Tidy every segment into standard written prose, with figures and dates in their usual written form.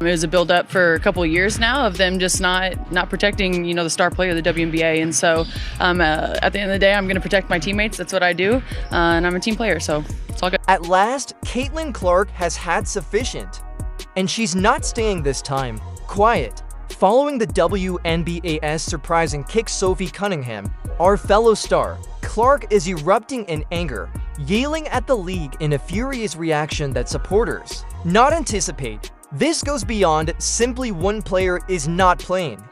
It was a build-up for a couple of years now of them just not protecting, the star player of the WNBA. And so at the end of the day, I'm going to protect my teammates. That's what I do. And I'm a team player, so it's all good. At last, Caitlin Clark has had sufficient. And she's not staying this time quiet. Following the WNBA's surprising kick Sophie Cunningham, our fellow star, Clark is erupting in anger, yelling at the league in a furious reaction that supporters not anticipate. This goes beyond simply one player is not playing.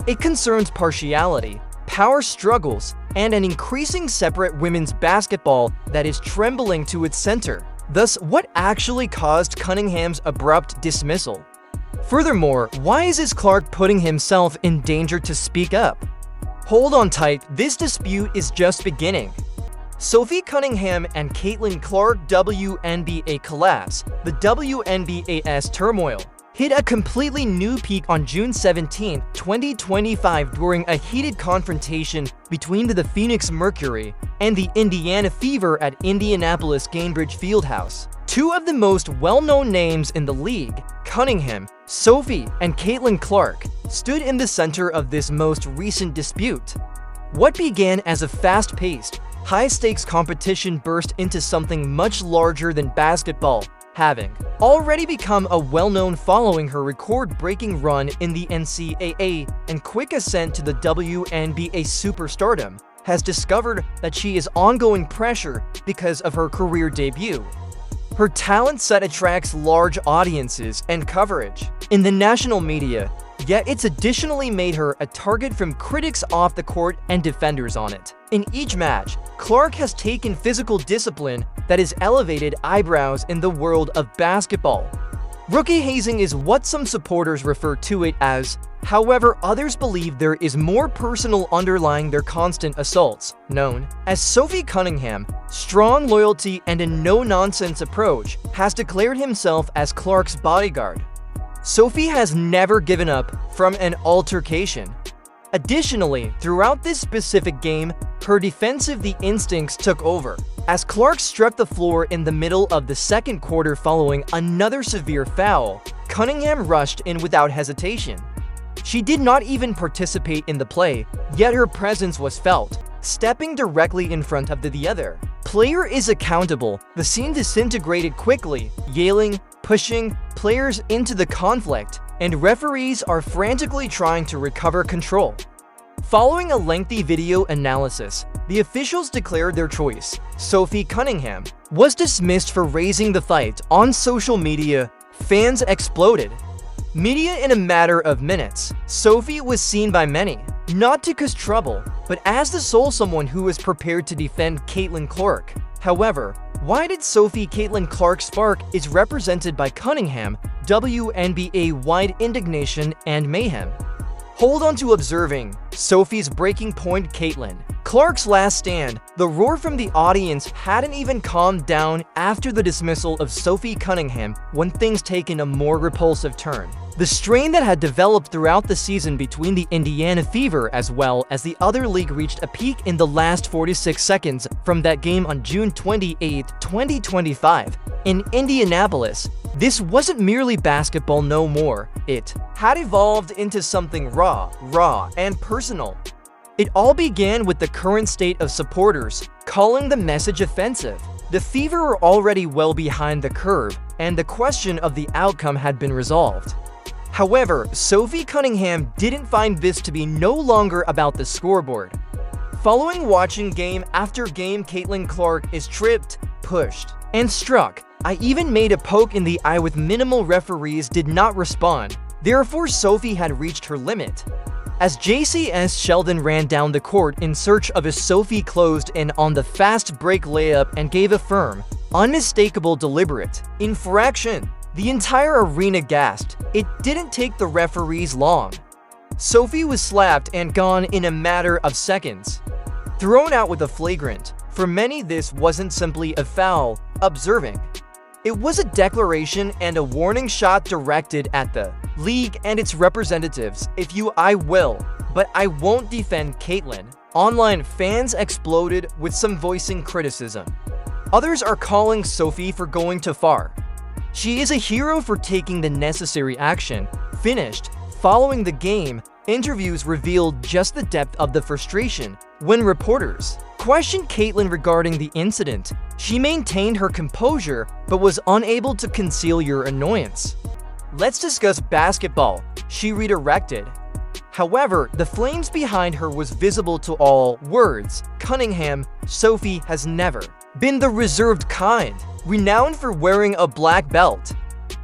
It concerns partiality, power struggles, and an increasing separate women's basketball that is trembling to its center. Thus, what actually caused Cunningham's abrupt dismissal? Furthermore, why is Clark putting himself in danger to speak up? Hold on tight, this dispute is just beginning. Sophie Cunningham and Caitlin Clark WNBA collapse. The WNBA's turmoil hit a completely new peak on June 17, 2025 during a heated confrontation between the Phoenix Mercury and the Indiana Fever at Indianapolis Gainbridge Fieldhouse. Two of the most well-known names in the league, Cunningham, Sophie, and Caitlin Clark, stood in the center of this most recent dispute. What began as a fast-paced, high-stakes competition burst into something much larger than basketball, having already become a well-known following her record-breaking run in the NCAA and quick ascent to the WNBA superstardom, has discovered that she is ongoing pressure because of her career debut. Her talent set attracts large audiences and coverage in the national media, yet it's additionally made her a target from critics off the court and defenders on it. In each match, Clark has taken physical discipline that has elevated eyebrows in the world of basketball. Rookie hazing is what some supporters refer to it as. However, others believe there is more personal underlying their constant assaults, known as Sophie Cunningham. Strong loyalty and a no-nonsense approach has declared himself as Clark's bodyguard. Sophie has never given up from an altercation. Additionally, throughout this specific game, her defensive instincts took over. As Clark struck the floor in the middle of the second quarter following another severe foul, Cunningham rushed in without hesitation. She did not even participate in the play, yet her presence was felt, stepping directly in front of the other player is accountable. The scene disintegrated quickly, yelling, pushing players into the conflict, and referees are frantically trying to recover control. Following a lengthy video analysis, the officials declared their choice. Sophie Cunningham was dismissed for raising the fight. On social media, fans exploded. Media in a matter of minutes, Sophie was seen by many not to cause trouble, but as the sole someone who was prepared to defend Caitlin Clark. However, why did Sophie Caitlin Clark spark is represented by Cunningham, WNBA-wide indignation and mayhem. Hold on to observing Sophie's breaking point. Caitlin Clark's last stand. The roar from the audience hadn't even calmed down after the dismissal of Sophie Cunningham when things taken a more repulsive turn. The strain that had developed throughout the season between the Indiana Fever as well as the other league reached a peak in the last 46 seconds from that game on June 28, 2025, in Indianapolis. This wasn't merely basketball no more. It had evolved into something raw, and personal. It all began with the current state of supporters calling the message offensive. The Fever were already well behind the curve, and the question of the outcome had been resolved. However, Sophie Cunningham didn't find this to be no longer about the scoreboard. Following watching game after game, Caitlin Clark is tripped, pushed, and struck. I even made a poke in the eye with minimal. Referees did not respond. Therefore, Sophie had reached her limit. As JCS Sheldon ran down the court in search of his, Sophie closed in on the fast break layup and gave a firm, unmistakable deliberate infraction. The entire arena gasped. It didn't take the referees long. Sophie was slapped and gone in a matter of seconds. Thrown out with a flagrant. For many, this wasn't simply a foul, observing. It was a declaration and a warning shot directed at the league and its representatives. If you, I will, but I won't defend Caitlin. Online fans exploded, with some voicing criticism. Others are calling Sophie for going too far. She is a hero for taking the necessary action. Finished. Following the game, interviews revealed just the depth of the frustration. When reporters questioned Caitlin regarding the incident, she maintained her composure but was unable to conceal your annoyance. "Let's discuss basketball," she redirected. However, the flames behind her was visible to all. Words. Cunningham, Sophie has never been the reserved kind, renowned for wearing a black belt.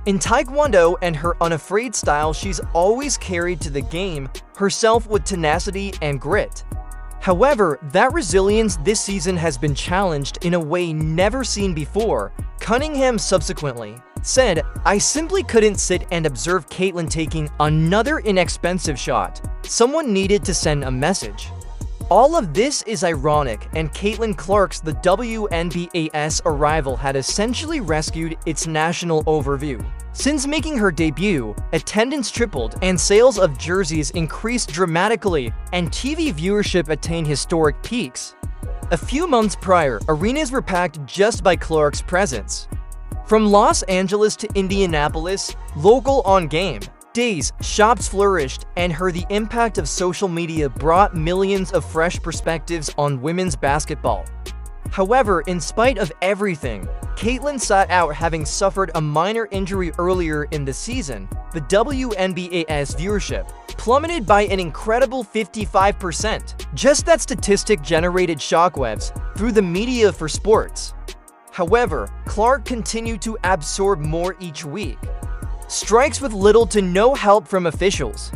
In Taekwondo and her unafraid style, she's always carried to the game herself with tenacity and grit. However, that resilience this season has been challenged in a way never seen before. Cunningham subsequently said, "I simply couldn't sit and observe Caitlin taking another inexpensive shot. Someone needed to send a message." All of this is ironic, and Caitlin Clark's the WNBA's arrival had essentially rescued its national overview. Since making her debut, attendance tripled and sales of jerseys increased dramatically, and TV viewership attained historic peaks. A few months prior, arenas were packed just by Clark's presence. From Los Angeles to Indianapolis, local on game days, shops flourished, and the impact of social media brought millions of fresh perspectives on women's basketball. However, in spite of everything, Caitlin sat out, having suffered a minor injury earlier in the season. The WNBA's viewership plummeted by an incredible 55%. Just that statistic generated shockwaves through the media for sports. However, Clark continued to absorb more each week. Strikes with little to no help from officials.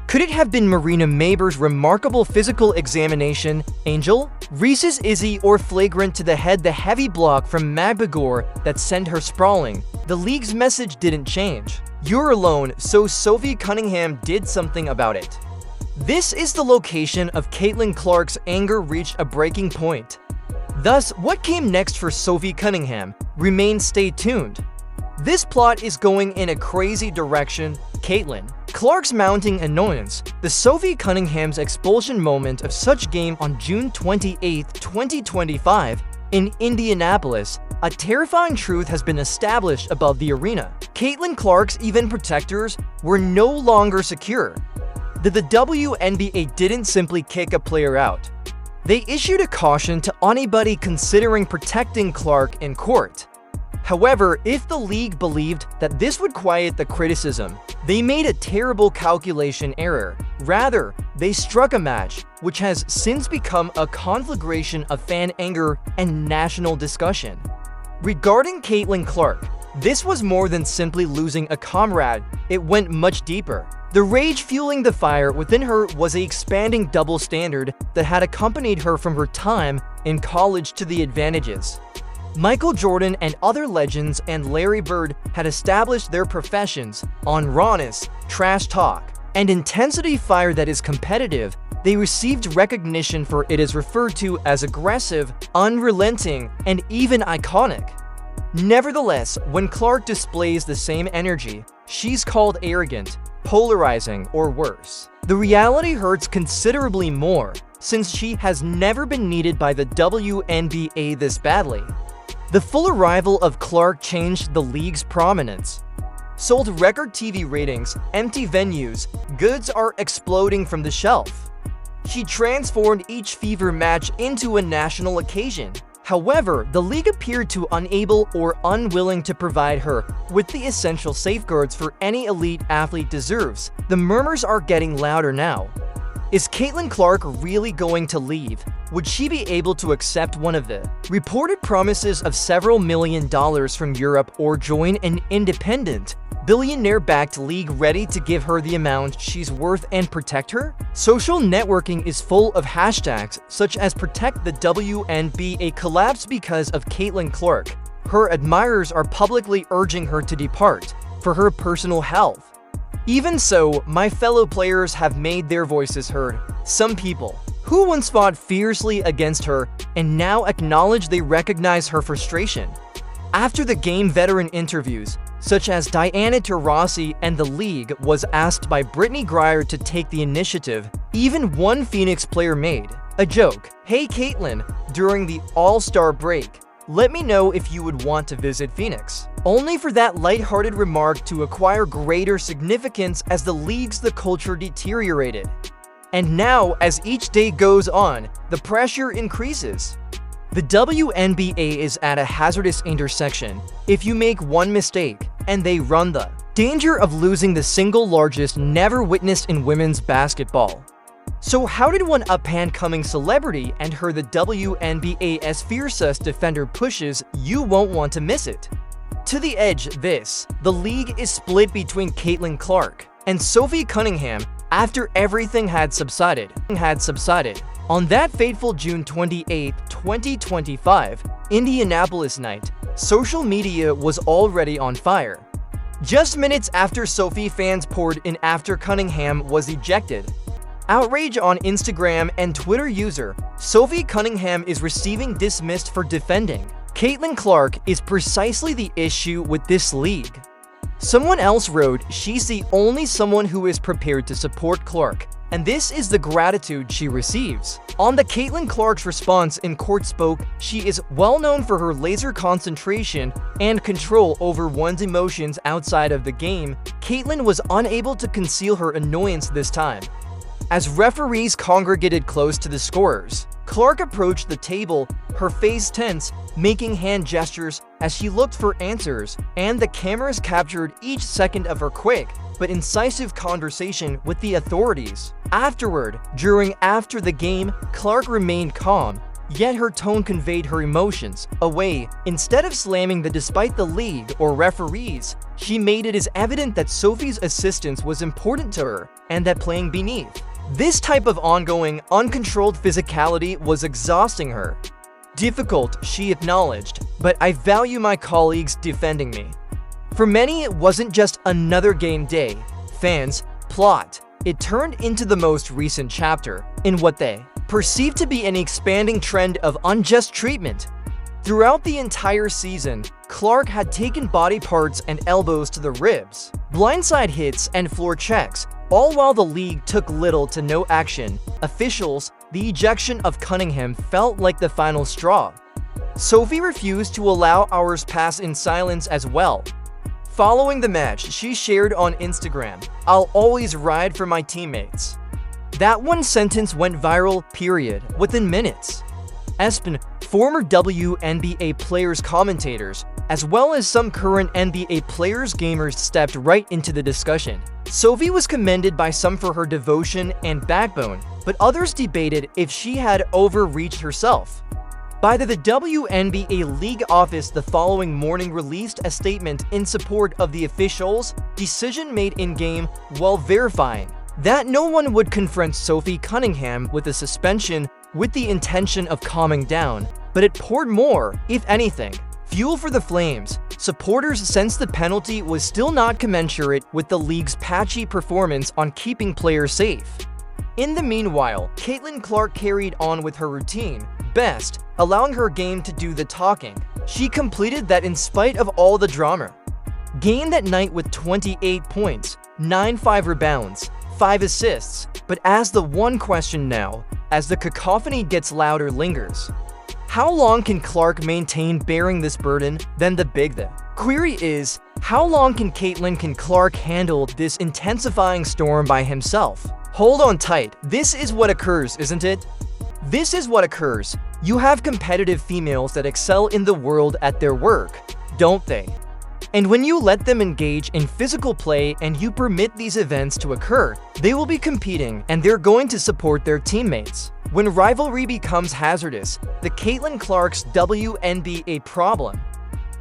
Could it have been Marina Maber's remarkable physical examination, Angel, Reese's Izzy, or flagrant to the head the heavy block from Magbagor that sent her sprawling? The league's message didn't change. "You're alone," so Sophie Cunningham did something about it. This is the location of Caitlin Clark's anger reached a breaking point. Thus, what came next for Sophie Cunningham? Stay tuned. This plot is going in a crazy direction. Caitlin Clark's mounting annoyance. The Sophie Cunningham's expulsion moment of such game on June 28, 2025 in Indianapolis. A terrifying truth has been established above the arena. Caitlin Clark's even protectors were no longer secure. The WNBA didn't simply kick a player out. They issued a caution to anybody considering protecting Clark in court. However, if the league believed that this would quiet the criticism, they made a terrible calculation error. Rather, they struck a match, which has since become a conflagration of fan anger and national discussion. Regarding Caitlin Clark, this was more than simply losing a comrade. It went much deeper. The rage fueling the fire within her was an expanding double standard that had accompanied her from her time in college to the advantages Michael Jordan and other legends and Larry Bird had established their professions on rawness, trash talk, and intensity fire that is competitive. They received recognition for it is referred to as aggressive, unrelenting, and even iconic. Nevertheless, when Clark displays the same energy, she's called arrogant, polarizing, or worse. The reality hurts considerably more, since she has never been needed by the WNBA this badly. The full arrival of Clark changed the league's prominence. Sold record TV ratings, empty venues, goods are exploding from the shelf. She transformed each fever match into a national occasion. However, the league appeared to unable or unwilling to provide her with the essential safeguards for any elite athlete deserves. The murmurs are getting louder now. Is Caitlin Clark really going to leave? Would she be able to accept one of the reported promises of several $1 million from Europe or join an independent, billionaire-backed league ready to give her the amount she's worth and protect her? Social networking is full of hashtags such as Protect the WNBA collapsed because of Caitlin Clark. Her admirers are publicly urging her to depart for her personal health. Even so, my fellow players have made their voices heard. Some people who once fought fiercely against her and now acknowledge they recognize her frustration. After the game, veteran interviews, such as Diana Taurasi and the league, was asked by Brittany Grier to take the initiative. Even one Phoenix player made a joke, "Hey Caitlin," during the All-Star break. Let me know if you would want to visit Phoenix. Only for that lighthearted remark to acquire greater significance as the culture deteriorated. And now, as each day goes on, the pressure increases. The WNBA is at a hazardous intersection. If you make one mistake, and they run the danger of losing the single largest never witnessed in women's basketball. So how did one up-and-coming celebrity enter the WNBA's fiercest defender pushes? You won't want to miss it. To the edge the league is split between Caitlin Clark and Sophie Cunningham after everything had subsided. On that fateful June 28, 2025, Indianapolis night, social media was already on fire. Just minutes after Sophie, fans poured in after Cunningham was ejected. Outrage on Instagram and Twitter user, Sophie Cunningham is receiving dismissed for defending. Caitlin Clark is precisely the issue with this league. Someone else wrote, she's the only someone who is prepared to support Clark, and this is the gratitude she receives. On the Caitlin Clark's response in court spoke, she is well known for her laser concentration and control over one's emotions outside of the game. Caitlin was unable to conceal her annoyance this time. As referees congregated close to the scorers, Clark approached the table, her face tense, making hand gestures as she looked for answers, and the cameras captured each second of her quick but incisive conversation with the authorities. Afterward, after the game, Clark remained calm, yet her tone conveyed her emotions away. Instead of slamming despite the league or referees, she made it as evident that Sophie's assistance was important to her and that playing beneath this type of ongoing, uncontrolled physicality was exhausting her. Difficult, she acknowledged, but I value my colleagues defending me. For many, it wasn't just another game day. Fans, plot. It turned into the most recent chapter in what they perceived to be an expanding trend of unjust treatment. Throughout the entire season, Clark had taken body parts and elbows to the ribs, blindside hits, and floor checks, all while the league took little to no action. Officials, the ejection of Cunningham felt like the final straw. Sophie refused to allow hours pass in silence as well. Following the match, she shared on Instagram, "I'll always ride for my teammates." That one sentence went viral, within minutes. ESPN, former WNBA players, commentators, as well as some current NBA players, gamers stepped right into the discussion. Sophie was commended by some for her devotion and backbone, but others debated if she had overreached herself. By the WNBA League office the following morning released a statement in support of the officials' decision made in-game while verifying that no one would confront Sophie Cunningham with a suspension with the intention of calming down, but it poured more, if anything, fuel for the flames. Supporters sensed the penalty was still not commensurate with the league's patchy performance on keeping players safe. In the meanwhile, Caitlin Clark carried on with her routine, best, allowing her game to do the talking. She completed that in spite of all the drama. Gained that night with 28 points, 9 rebounds, 5 assists, but as the one question now, as the cacophony gets louder lingers. How long can Clark maintain bearing this burden? Then the query is, how long can Clark handle this intensifying storm by himself? Hold on tight, this is what occurs, isn't it? This is what occurs. You have competitive females that excel in the world at their work, don't they? And when you let them engage in physical play and you permit these events to occur, they will be competing and they're going to support their teammates. When rivalry becomes hazardous, the Caitlin Clark's WNBA problem.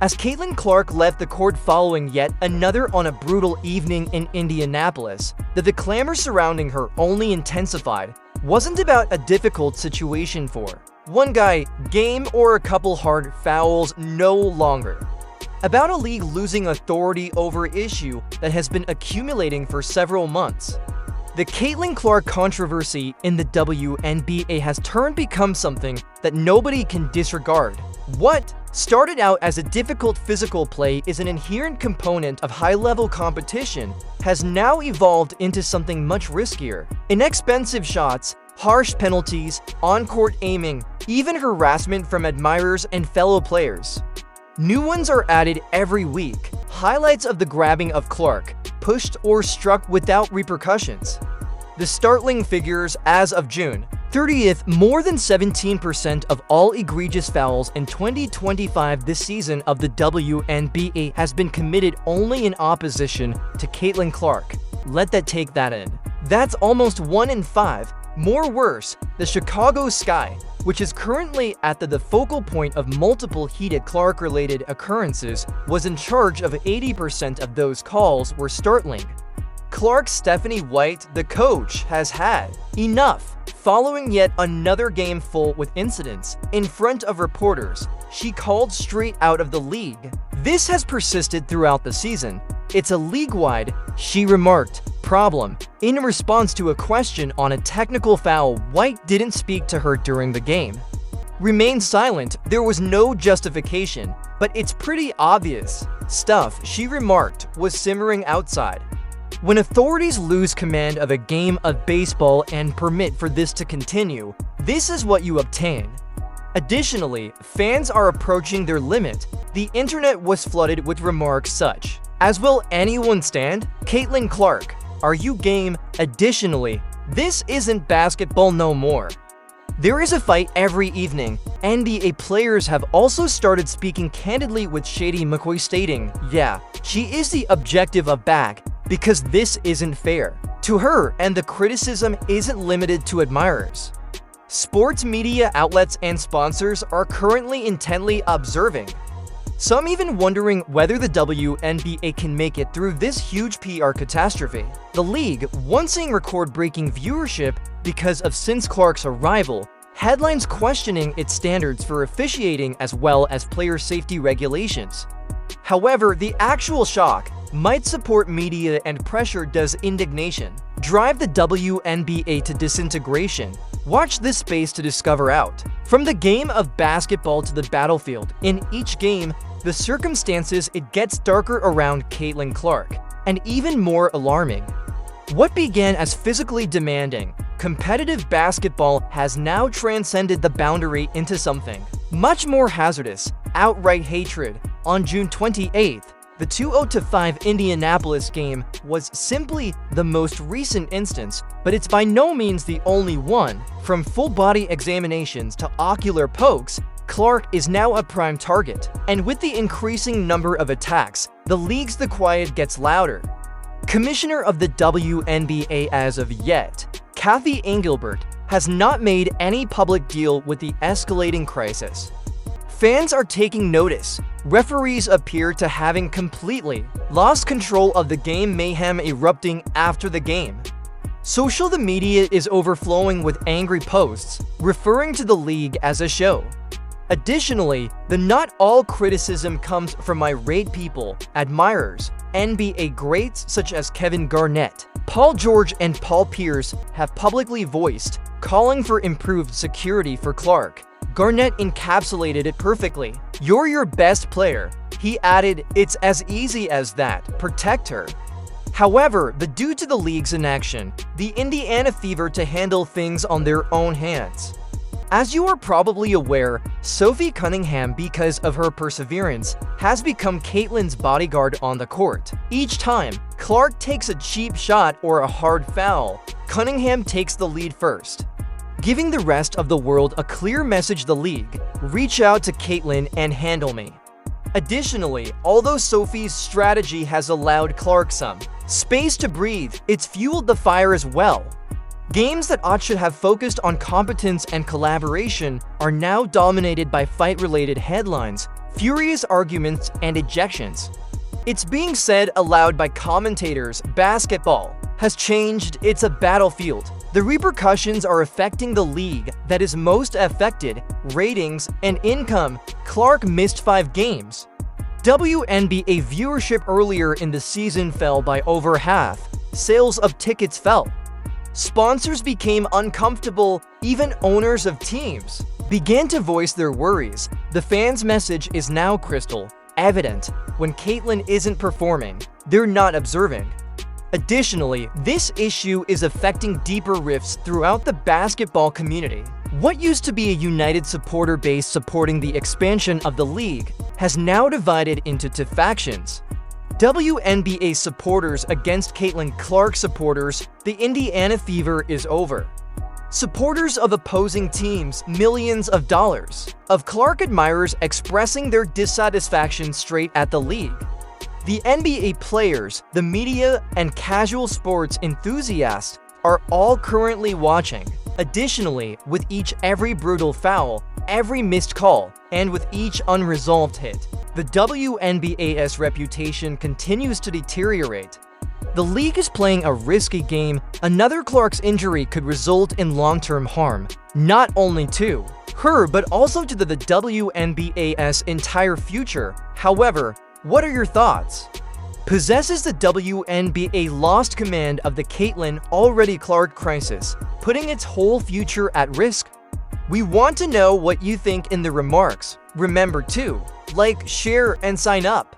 As Caitlin Clark left the court following yet another on a brutal evening in Indianapolis, the clamor surrounding her only intensified. Wasn't about a difficult situation for one guy, game, or a couple hard fouls, no longer. About a league losing authority over an issue that has been accumulating for several months. The Caitlin Clark controversy in the WNBA has become something that nobody can disregard. What started out as a difficult physical play is an inherent component of high-level competition has now evolved into something much riskier. Inexpensive shots, harsh penalties, on-court aiming, even harassment from admirers and fellow players. New ones are added every week. Highlights of the grabbing of Clark, pushed or struck without repercussions. The startling figures as of June 30th, more than 17% of all egregious fouls in 2025 this season of the WNBA has been committed only in opposition to Caitlin Clark. Let that take that in. That's almost 1 in 5. More worse, the Chicago Sky, which is currently at the focal point of multiple heated Clark-related occurrences, was in charge of 80% of those calls were startling. Clark's Stephanie White, the coach, has had enough. Following yet another game full with incidents in front of reporters, she called straight out of the league. This has persisted throughout the season. It's a league-wide, she remarked, problem. In response to a question on a technical foul, White didn't speak to her during the game. Remained silent, there was no justification, but it's pretty obvious. Stuff, she remarked, was simmering outside. When authorities lose command of a game of baseball and permit for this to continue, this is what you obtain. Additionally, fans are approaching their limit. The internet was flooded with remarks such as, "Will anyone stand? Caitlin Clark, are you game?" Additionally, "This isn't basketball no more." There is a fight every evening. NBA players have also started speaking candidly with Shady McCoy stating, "Yeah, she is the objective of back, because this isn't fair to her, and the criticism isn't limited to admirers." Sports media outlets and sponsors are currently intently observing. Some even wondering whether the WNBA can make it through this huge PR catastrophe. The league, once seeing record-breaking viewership because of since Clark's arrival, headlines questioning its standards for officiating as well as player safety regulations. However, the actual shock might support media and pressure does indignation drive the WNBA to disintegration. Watch this space to discover out. From the game of basketball to the battlefield, in each game, the circumstances it gets darker around Caitlin Clark, and even more alarming. What began as physically demanding, competitive basketball has now transcended the boundary into something much more hazardous, outright hatred. On June 28th, the 2-5 Indianapolis game was simply the most recent instance, but it's by no means the only one. From full-body examinations to ocular pokes, Clark is now a prime target. And with the increasing number of attacks, the league's the quiet gets louder. Commissioner of the WNBA as of yet, Kathy Engelbert, has not made any public deal with the escalating crisis. Fans are taking notice. Referees appear to having completely lost control of the game, mayhem erupting after the game. Social media is overflowing with angry posts, referring to the league as a show. Additionally, the not all criticism comes from irate people, admirers. NBA greats such as Kevin Garnett, Paul George, and Paul Pierce have publicly voiced, calling for improved security for Clark. Garnett encapsulated it perfectly. "You're your best player." He added, "It's as easy as that. Protect her." However, due to the league's inaction, the Indiana Fever to handle things on their own hands. As you are probably aware, Sophie Cunningham, because of her perseverance, has become Caitlin's bodyguard on the court. Each time Clark takes a cheap shot or a hard foul, Cunningham takes the lead first, giving the rest of the world a clear message: the league, reach out to Caitlin and handle me. Additionally, although Sophie's strategy has allowed Clark some space to breathe, it's fueled the fire as well. Games that should have focused on competence and collaboration are now dominated by fight-related headlines, furious arguments, and ejections. It's being said aloud by commentators, basketball has changed, it's a battlefield. The repercussions are affecting the league that is most affected, ratings and income. Clark missed 5 games. WNBA viewership earlier in the season fell by over half. Sales of tickets fell. Sponsors became uncomfortable, even owners of teams began to voice their worries. The fans' message is now crystal evident: when Caitlin isn't performing, they're not observing. Additionally, this issue is affecting deeper rifts throughout the basketball community. What used to be a united supporter base supporting the expansion of the league has now divided into two factions. WNBA supporters against Caitlin Clark supporters, the Indiana Fever is over. Supporters of opposing teams, millions of dollars. Of Clark admirers expressing their dissatisfaction straight at the league. The NBA players, the media, and casual sports enthusiasts are all currently watching. Additionally, with every brutal foul, every missed call, and with each unresolved hit, the WNBA's reputation continues to deteriorate. The league is playing a risky game. Another Clark's injury could result in long-term harm, not only to her, but also to the WNBA's entire future. However, what are your thoughts? Possesses the WNBA lost command of the Caitlin already Clark crisis, putting its whole future at risk? We want to know what you think in the remarks. Remember to like, share, and sign up.